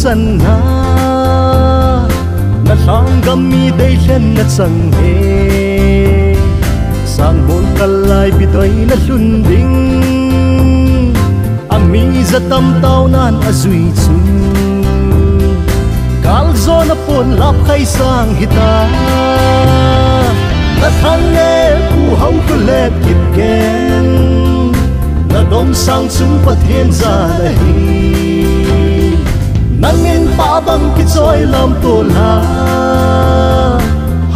chân na sang gam mi đây lên na sang he sang bốn kalai bi toy na lun ding ami za tam tao nan azui chu kal zo na pon lap khai sang hita na thang nghe ku hong ku let kip ken na dom sang chung pathen za la hi nangin pa bang ki choi lam to la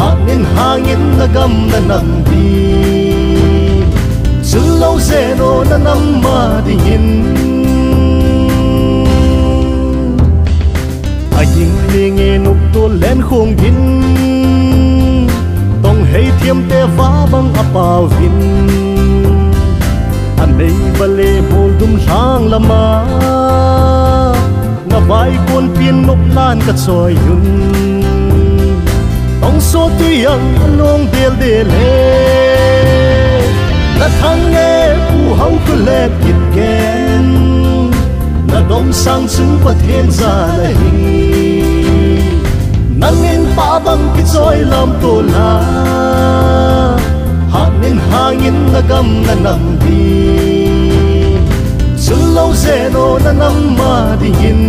hangin hangin na gam na nam di chulo zeno na nam ma dingin aying linge nup to len khong gin tong hei thiam te fa bang apau vin an dei bale bol dum sang lama na vai con pin nop lan ka choi yun tong so tu yang nong del del he na thang nghe ku hong ku let kip ken na dom sang chung pathen za la hi nangin pa bang ki choi lam to la hangin hangin na gam na nam di chulo zeno na nam ma dingin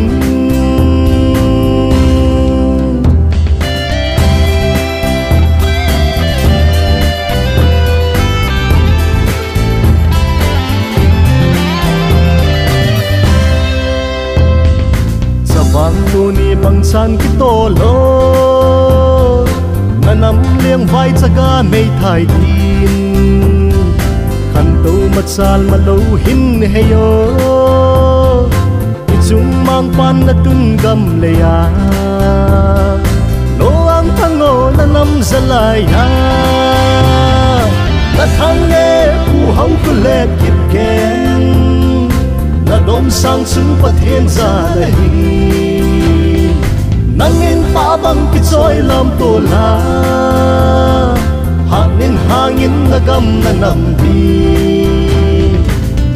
vang tu ni bang san ki to lo na nam liang vai chaga mei thai tin khan to mat sal ma lo hin he yo ki chung mang pan na tun gam le ya lo ang thango na nam zalai ya na thang nghe ku hong ku let kip ken na dom sang chung pathen za la hi nangin pa bang ki choi lam to la hangin hangin na gam na nam di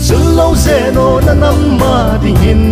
chulo zeno na nam ma dingin